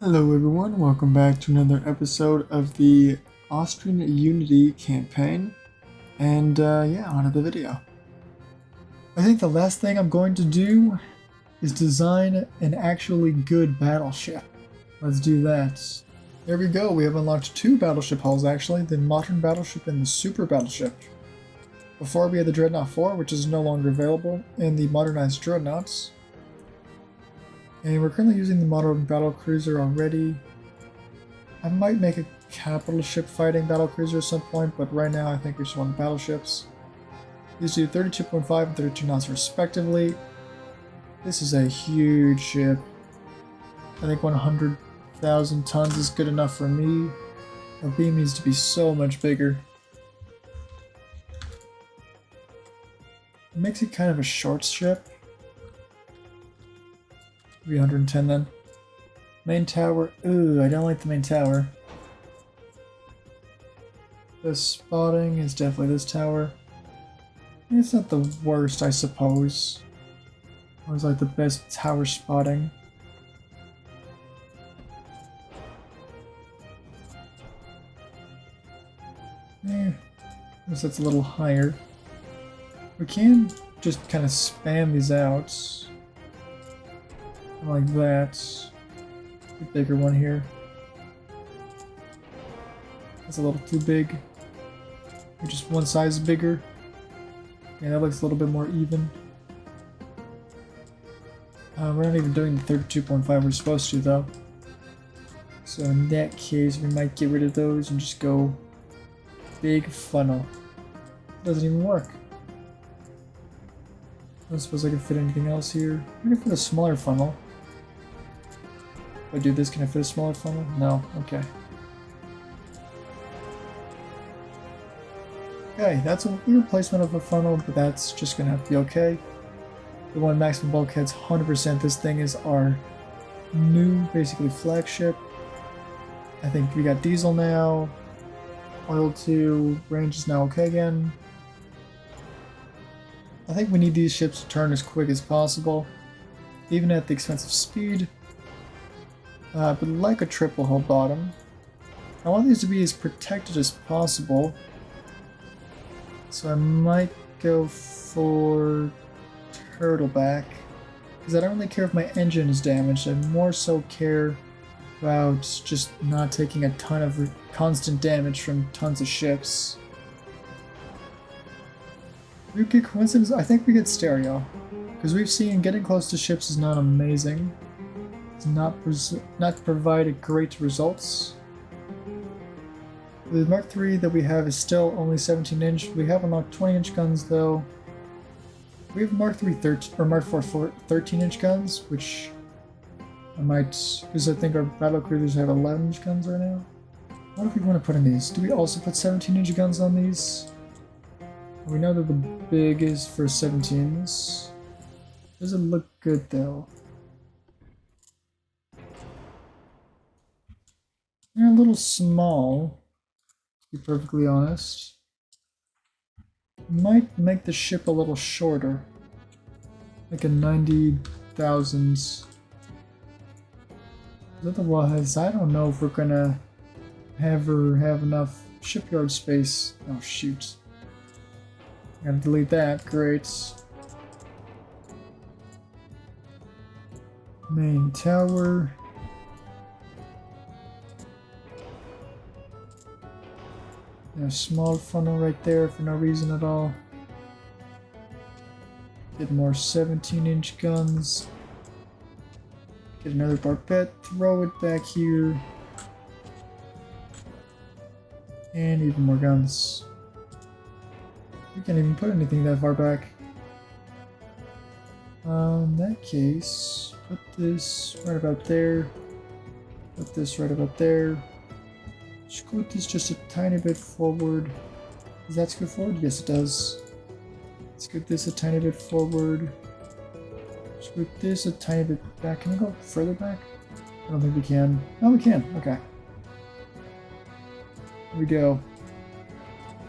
Hello everyone, welcome back to another episode of the Austrian Unity Campaign, and yeah, on to the video. I think the last thing I'm going to do is design an actually good battleship. Let's do that. There we go, we have unlocked two battleship hulls actually, the modern battleship and the super battleship. Before we had the Dreadnought 4, which is no longer available, and the modernized Dreadnoughts. And we're currently using the modern battlecruiser already. I might make a capital ship fighting battlecruiser at some point, but right now I think we just want battleships. These do 32.5 and 32 knots respectively. This is a huge ship. I think 100,000 tons is good enough for me. Our beam needs to be so much bigger. It makes it kind of a short ship. 310 then. Main tower. Ooh, I don't like the main tower. The spotting is definitely this tower. It's not the worst, I suppose. It was like the best tower spotting. I guess that's a little higher. We can just kind of spam these out. Like that. A bigger one here. That's a little too big. Or just one size bigger. Yeah, that looks a little bit more even. We're not even doing the 32.5 we're supposed to though. So in that case, we might get rid of those and just go big funnel. Doesn't even work. I don't suppose I can fit anything else here. I can fit a smaller funnel. If I do this, can I fit a smaller funnel? No, okay. Okay, that's a replacement of a funnel, but that's just gonna have to be okay. The one maximum bulkhead's 100%. This thing is our new, basically, flagship. I think we got diesel now. Oil 2, range is now okay again. I think we need these ships to turn as quick as possible, even at the expense of speed. But like a triple hull bottom, I want these to be as protected as possible. So I might go for turtleback, because I don't really care if my engine is damaged. I more so care about just not taking a ton of constant damage from tons of ships. We get coincidence. I think we get stereo, because we've seen getting close to ships is not amazing. Not provided great results. The Mark III that we have is still only 17-inch. We have unlocked 20-inch guns though. We have Mark III 13 or Mark IV 13-inch guns, which I might, because I think our battlecruisers have 11-inch guns right now. What if we want to put in these? Do we also put 17-inch guns on these? We know that the big is for 17s. Does it look good though? They're a little small, to be perfectly honest. Might make the ship a little shorter. Like a 90,000. Otherwise, I don't know if we're gonna have enough shipyard space. Oh shoot. I gotta delete that, great. Main tower. A small funnel right there for no reason at all. Get more 17-inch guns. Get another barbette, throw it back here. And even more guns. We can't even put anything that far back. In that case, put this right about there. Put this right about there. Scoot this just a tiny bit forward. Does that scoot forward? Yes, it does. Scoot this a tiny bit forward. Scoot this a tiny bit back. Can we go further back? I don't think we can. No, we can. Okay. Here we go.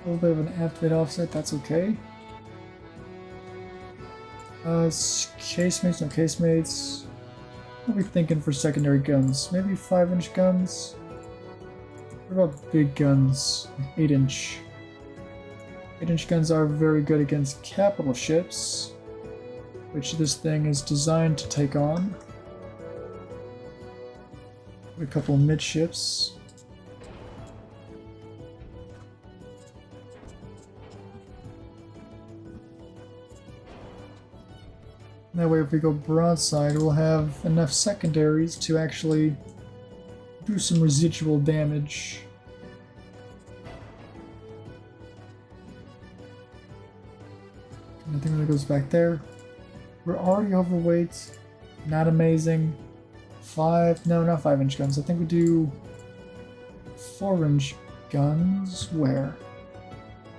A little bit of an aft offset. That's okay. Casemates, no casemates. What are we thinking for secondary guns? Maybe 5-inch guns? What about big guns? 8-inch. 8-inch guns are very good against capital ships, which this thing is designed to take on. A couple of midships. That way if we go broadside, we'll have enough secondaries to actually do some residual damage. Nothing really goes back there. We're already overweight. Not amazing. No, not 5-inch guns. I think we do 4-inch guns. Where?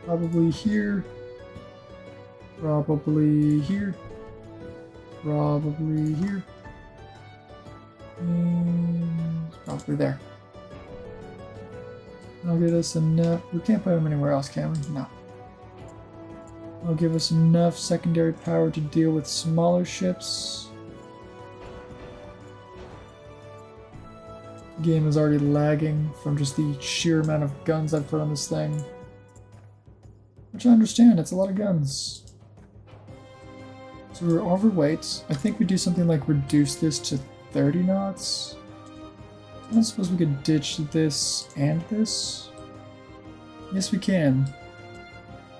Probably here. Probably here. Probably here. And probably there. That'll get us enough. We can't put them anywhere else, can we? No. That'll give us enough secondary power to deal with smaller ships. The game is already lagging from just the sheer amount of guns I've put on this thing. Which I understand, it's a lot of guns. So we're overweight. I think we do something like reduce this to 30 knots. I don't suppose we could ditch this and this? Yes, we can.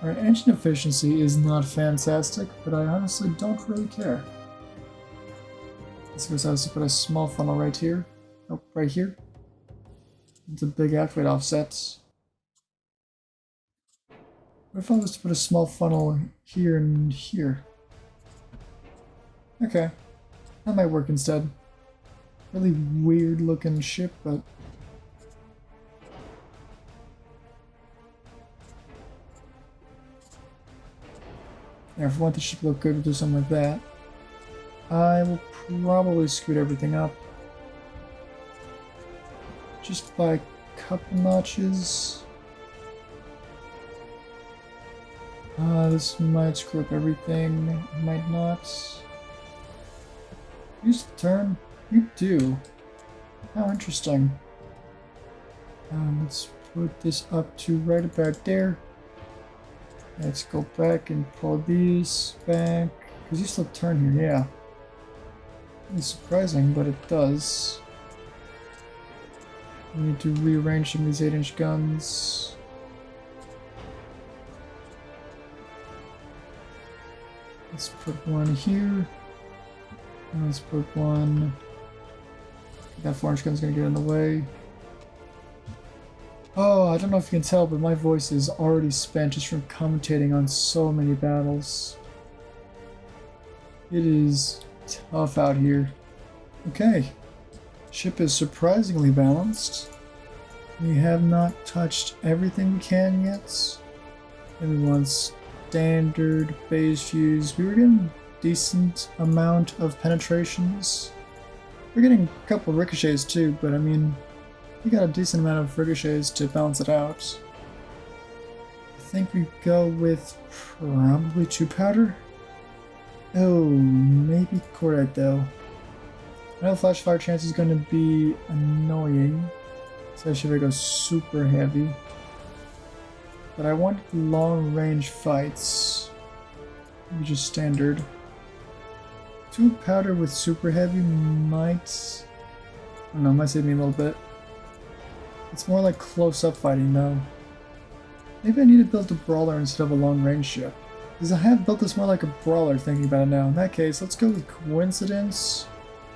Our engine efficiency is not fantastic, but I honestly don't really care. This goes out to put a small funnel right here. Nope, right here. It's a big half-weight offset. What if I was to put a small funnel here and here? Okay, that might work instead. Really weird looking ship, but... yeah, if we want the ship to look good, we'll do something like that. I will probably scoot everything up. Just by a couple notches. This might screw up everything, might not. Use the turn? You do. How interesting. Let's put this up to right about there. Let's go back and pull these back. Because you still turn here, yeah. It's surprising, but it does. We need to rearrange some of these 8-inch guns. Let's put one here. And let's put one... that 4-inch gun's gonna get in the way. Oh, I don't know if you can tell, but my voice is already spent just from commentating on so many battles. It is tough out here. Okay. Ship is surprisingly balanced. We have not touched everything we can yet. Everyone's standard phase fuse. We were getting a decent amount of penetrations. We're getting a couple of ricochets too, but I mean, we got a decent amount of ricochets to balance it out. I think we go with probably 2 powder. Oh, maybe cordite though. I know flash fire chance is going to be annoying, especially if I go super heavy. But I want long range fights. Maybe just standard. 2 powder with super heavy might... I don't know, might save me a little bit. It's more like close-up fighting though. Maybe I need to build a brawler instead of a long-range ship. Because I have built this more like a brawler thinking about it now. In that case, let's go with coincidence.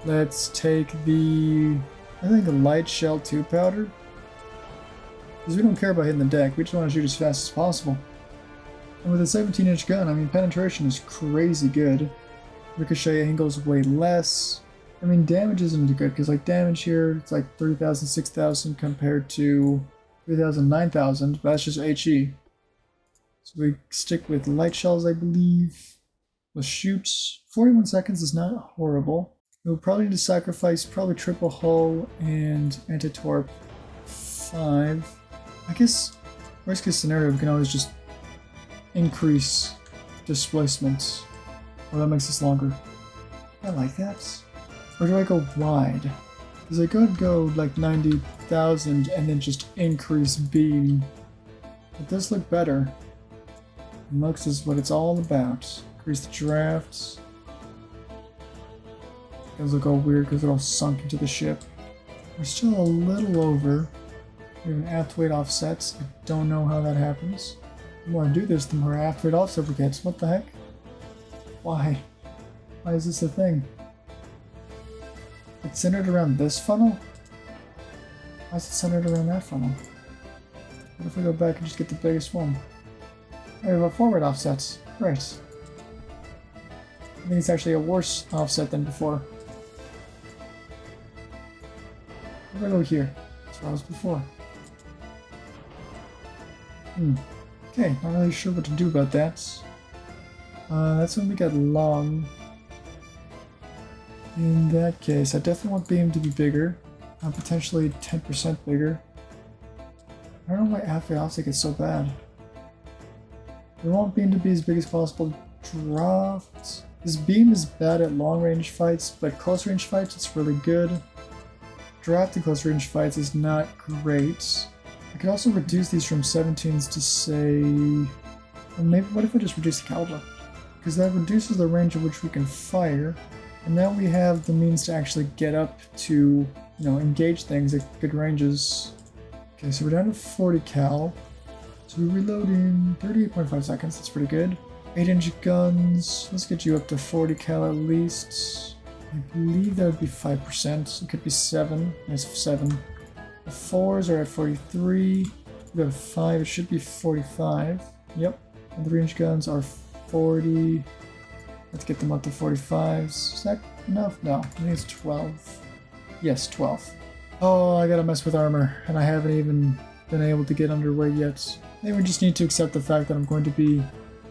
Let's take the... I think a light shell 2 powder. Because we don't care about hitting the deck, we just want to shoot as fast as possible. And with a 17-inch gun, I mean penetration is crazy good. Ricochet angles way less. I mean damage isn't good, because like damage here, it's like 3,000, 6,000 compared to 3,000, 9,000, but that's just HE. So we stick with light shells, I believe. We'll shoot. 41 seconds is not horrible. We'll probably need to sacrifice probably triple hull and anti-torp 5. I guess worst case scenario we can always just increase displacement. Well, that makes this longer. I like that. Or do I go wide? Because I could go like 90,000 and then just increase beam. It does look better. Looks is what it's all about. Increase the drafts. It does look all weird because it all sunk into the ship. We're still a little over. We have an aft weight offsets. I don't know how that happens. The more I do this, the more aft weight offset we get. What the heck? Why? Why is this a thing? It's centered around this funnel? Why is it centered around that funnel? What if we go back and just get the biggest one? Oh, we have a forward offsets. Right. I think it's actually a worse offset than before. We're gonna go here. That's where I was before. Okay, not really sure what to do about that. That's when we get long. In that case, I definitely want beam to be bigger. Potentially 10% bigger. I don't know why halfway offset gets so bad. We want beam to be as big as possible. Draft. This beam is bad at long range fights, but close range fights it's really good. Draft in close range fights is not great. I could also reduce these from 17s to say... Well, maybe what if I just reduce the caliber? Because that reduces the range at which we can fire. And now we have the means to actually get up to, you know, engage things at good ranges. Okay, so we're down to 40 cal. So we reload in 38.5 seconds, that's pretty good. 8-inch guns, let's get you up to 40 cal at least. I believe that would be 5%, it could be 7, that's 7. The 4s are at 43, we have 5, it should be 45. Yep, and the 3-inch guns are 40. Let's get them up to 45s. Is that enough? No, I think it's 12. Yes, 12. Oh, I gotta mess with armor, and I haven't even been able to get underway yet. Maybe we just need to accept the fact that I'm going to be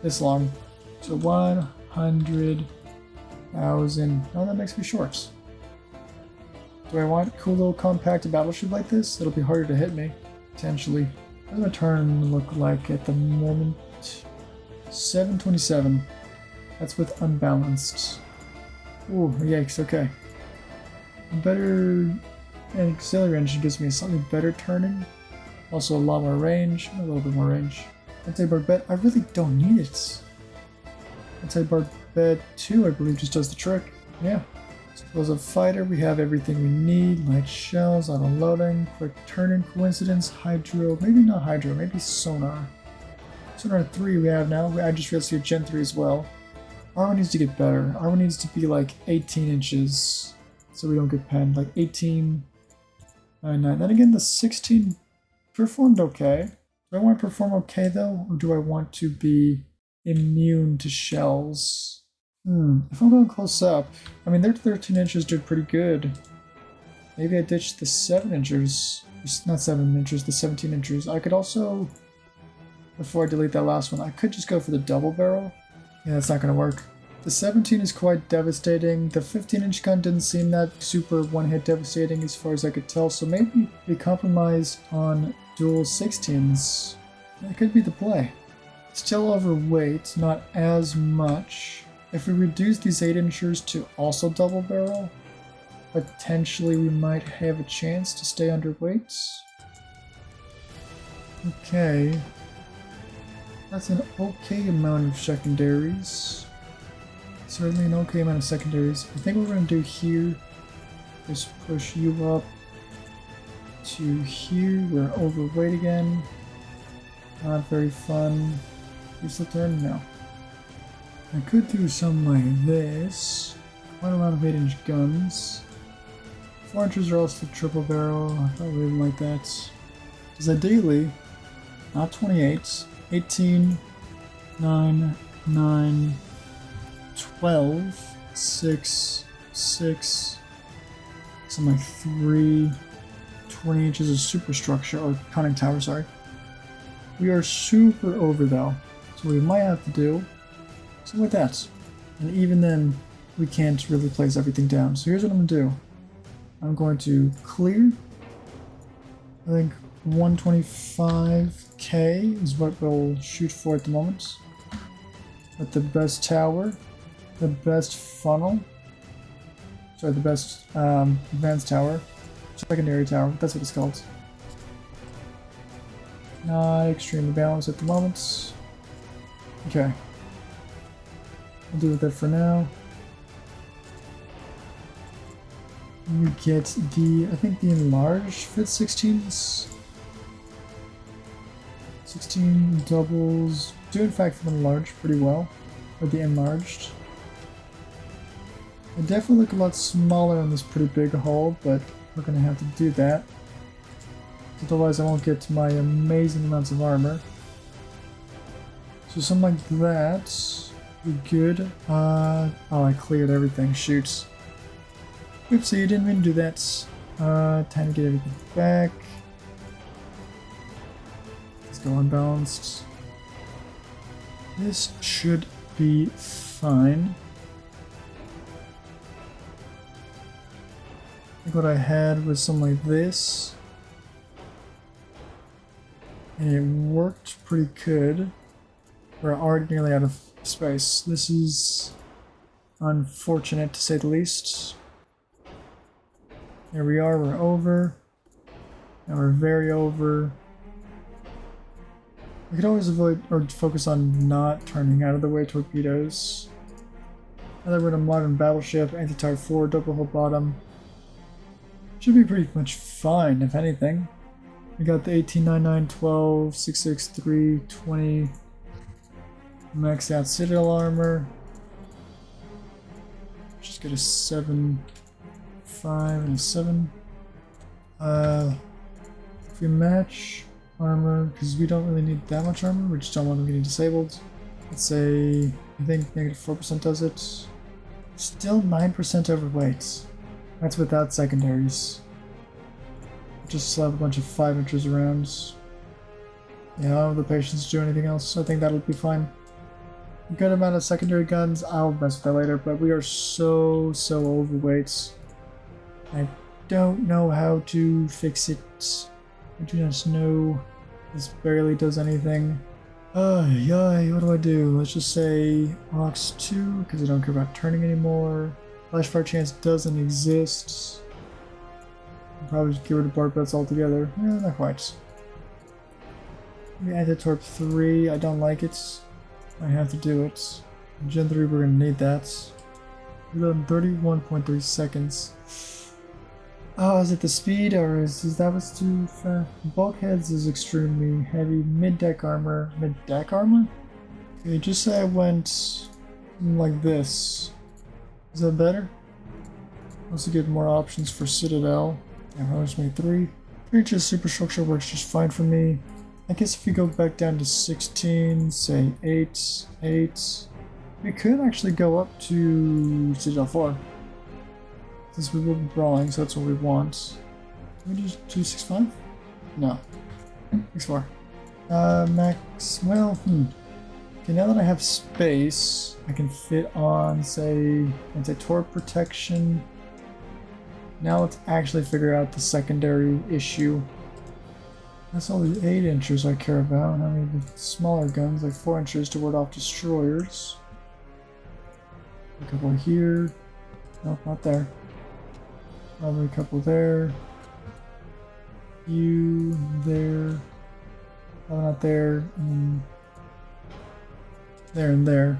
this long. So 100,000. Oh, that makes me short. Do I want a cool little compact battleship like this? It'll be harder to hit me, potentially. What does my turn look like at the moment? 727. That's with unbalanced. Ooh, yikes, okay. Better... An auxiliary engine gives me a slightly better turning. Also a lot more range, a little bit more range. Anti-barbette, I really don't need it. Anti-barbette 2, I believe, just does the trick. Yeah. Explosive fighter, we have everything we need. Light shells, auto loading, quick turning, coincidence, hydro, maybe not hydro, maybe sonar. Sonar 3 we have now. I just realized here Gen 3 as well. Armor needs to get better. Armor needs to be like 18 inches so we don't get penned. Like 18, 9. Then again, the 16 performed okay. Do I want to perform okay though, or do I want to be immune to shells? If I'm going close up, I mean their 13 inches did pretty good. Maybe I ditched the 7 inches. Not 7 inches, the 17 inches. I could also, before I delete that last one, I could just go for the double barrel. Yeah, that's not going to work. The 17 is quite devastating. The 15-inch gun didn't seem that super one-hit devastating as far as I could tell, so maybe we compromise on dual 16s. That could be the play. Still overweight, not as much. If we reduce these 8-inchers to also double barrel, potentially we might have a chance to stay underweight. Okay. That's an okay amount of secondaries. Certainly an okay amount of secondaries. I think what we're going to do here is push you up to here. We're overweight again. Not very fun. You still turn? No. I could do something like this. Quite a lot of 8-inch guns. 4 inches are also triple barrel. I probably wouldn't like that. Because ideally, not 28, 18, 9, 9, 12, 6, 6, something like 3, 20 inches of superstructure, or conning tower, sorry. We are super over though, so we might have to do something like that. And even then, we can't really place everything down. So here's what I'm going to do. I'm going to clear, I think 125k is what we'll shoot for at the moment. With the best tower, the best funnel, Sorry, the best advanced tower. Secondary tower, that's what it's called. Not extremely balanced at the moment. Okay. I'll do with that for now. We get the, I think the enlarged fits 16s. 16 doubles. Do in fact fit enlarged pretty well. Or the enlarged. They definitely look a lot smaller on this pretty big hull, but we're gonna have to do that. Otherwise I won't get to my amazing amounts of armor. So something like that would be good. Oh, I cleared everything. Shoot. Oopsie, you didn't mean to do that. Time to get everything back. Let's go unbalanced. This should be fine. I think what I had was something like this. And it worked pretty good. We're already nearly out of space. This is unfortunate to say the least. Here we are, we're over. Now we're very over. We could always avoid or focus on not turning out of the way torpedoes. Now that we're in a modern battleship, anti-tar floor, double hull bottom. Should be pretty much fine, if anything. We got the 18, 99, 12, 663, 20. Maxed out Citadel armor. Just get a 7, 5, and a 7. If we match armor, because we don't really need that much armor, we just don't want them getting disabled. Let's say, I think negative 4% does it. Still 9% overweight. That's without secondaries. Just slap a bunch of 5 inches around. Yeah, I don't have the patience to do anything else. I think that'll be fine. Good amount of secondary guns. I'll mess with that later, but we are so overweight. I don't know how to fix it. I do not know. This barely does anything. Yay, what do I do? Let's just say Aux 2, because I don't care about turning anymore. Flashfire chance doesn't exist. I'll probably just get rid of barb bets altogether. Yeah, not quite. Maybe anti-torp 3, I don't like it. I have to do it. Gen 3, we're gonna need that. Reload in 31.3 seconds. Oh, is it the speed or is that what's too fast? Bulkheads is extremely heavy. Mid-deck armor. Mid-deck armor? Okay, just say I went like this. Is that better? Also get more options for Citadel. Yeah, I just made 3. 3 inches superstructure works just fine for me. I guess if we go back down to 16, say 8, 8, we could actually go up to Citadel 4. Since we will be brawling, so that's what we want. Can we do 265? No. 64. Max, well, Okay, now that I have space, I can fit on, say, anti-torp protection. Now let's actually figure out the secondary issue. That's all the 8 inchers I care about. I mean, the smaller guns, like 4 inchers to ward off destroyers. A couple here. Nope, not there. Probably a couple there. You there. Probably not there. There and there.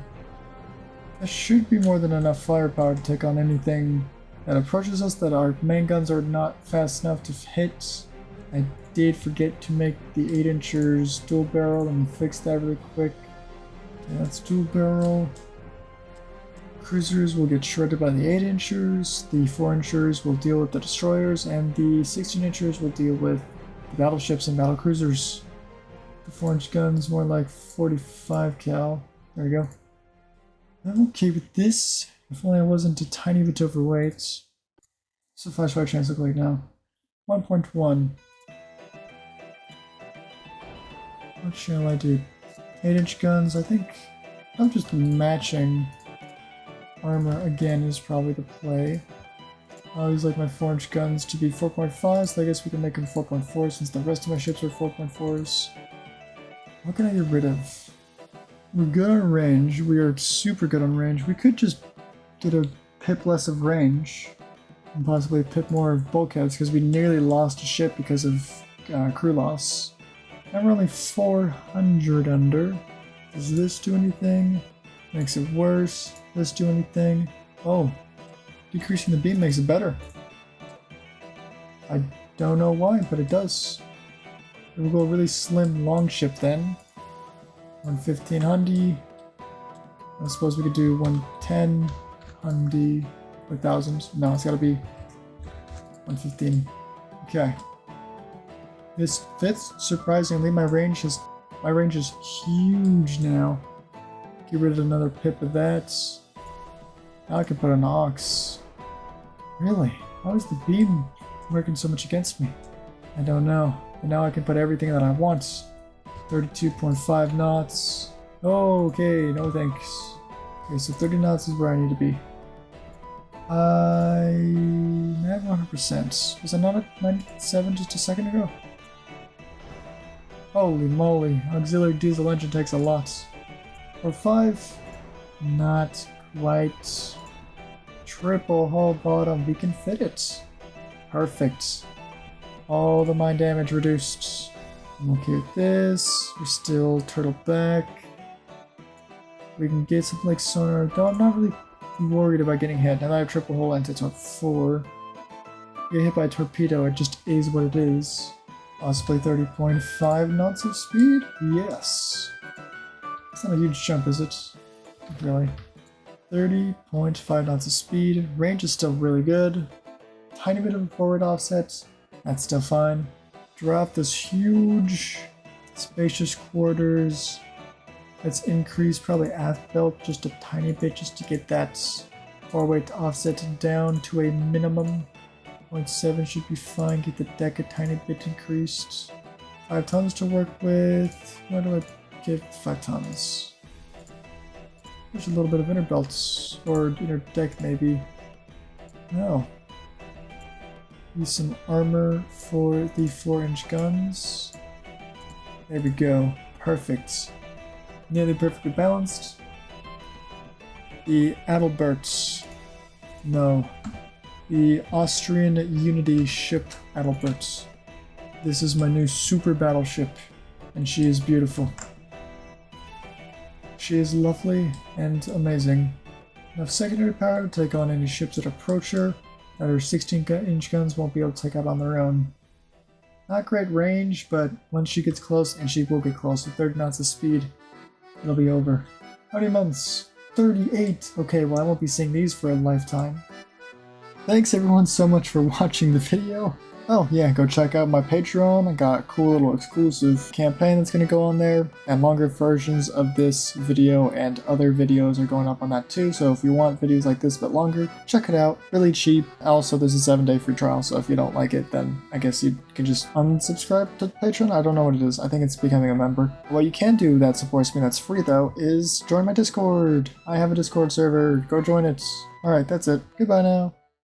That should be more than enough firepower to take on anything that approaches us that our main guns are not fast enough to hit. I did forget to make the 8 inchers dual barrel and fix that really quick. Okay, that's dual barrel. Cruisers will get shredded by the 8 inchers, the 4 inchers will deal with the destroyers, and the 16 inchers will deal with the battleships and battle cruisers. The 4 inch guns more like 45 cal. There we go. I'm okay with this. If only I wasn't a tiny bit overweight. So flashfire chance look like now. 1.1. What shall I do? 8 inch guns, I think I'm just matching armor again is probably the play. I always like my 4 inch guns to be 4.5, so I guess we can make them 4.4 since the rest of my ships are 4.4s. What can I get rid of? We're good on range. We are super good on range. We could just get a pip less of range. and possibly pip more bulkheads because we nearly lost a ship because of crew loss. Now we're only 400 under. Does this do anything? Makes it worse. Does this do anything? Oh, decreasing the beam makes it better. I don't know why, but it does. We'll go a really slim long ship then. 115 Hundy. I suppose we could do 110 Hundy. 1,000. No, it's gotta be 115. Okay. This fits, surprisingly. My range is huge now. Get rid of another pip of that. Now I can put an ox. Really? How is the beam working so much against me? I don't know. And now I can put everything that I want. 32.5 knots. Okay, no thanks. Okay, so 30 knots is where I need to be. I'm at 100%. Was I not at 97 just a second ago? Holy moly, auxiliary diesel engine takes a lot. Or 5? Not quite. Triple hull bottom, we can fit it. Perfect. All the mine damage reduced. I'm okay with this. We're still turtle back. We can get something like sonar, though I'm not really worried about getting hit. Now that I have triple hull engines on 4. Get hit by a torpedo, it just is what it is. Possibly 30.5 knots of speed? Yes. It's not a huge jump, is it? Not really. 30.5 knots of speed. Range is still really good. Tiny bit of a forward offset. That's still fine. Drop this huge spacious quarters. Let's increase probably aft belt just a tiny bit just to get that forward to offset down to a minimum. 0.7 should be fine. Get the deck a tiny bit increased. 5 tons to work with. Why do I give 5 tons? There's a little bit of inner belts or inner deck maybe. No. Use some armor for the 4-inch guns. There we go. Perfect. Nearly perfectly balanced. The Adalberts. No. The Austrian Unity ship Adalberts. This is my new super battleship, and she is beautiful. She is lovely and amazing. Enough secondary power to take on any ships that approach her that her 16-inch guns won't be able to take out on their own. Not great range, but once she gets close, and she will get close with 30 knots of speed, it'll be over. How many months? 38! Okay, well I won't be seeing these for a lifetime. Thanks everyone so much for watching the video. Oh yeah, go check out my Patreon. I got a cool little exclusive campaign that's going to go on there, and longer versions of this video and other videos are going up on that too, so if you want videos like this but longer, check it out. Really cheap. Also, there's a 7-day free trial, so if you don't like it, then I guess you can just unsubscribe to Patreon. I don't know what it is. I think it's becoming a member. What you can do that supports me that's free though is join my Discord. I have a Discord server. Go join it. Alright, that's it. Goodbye now.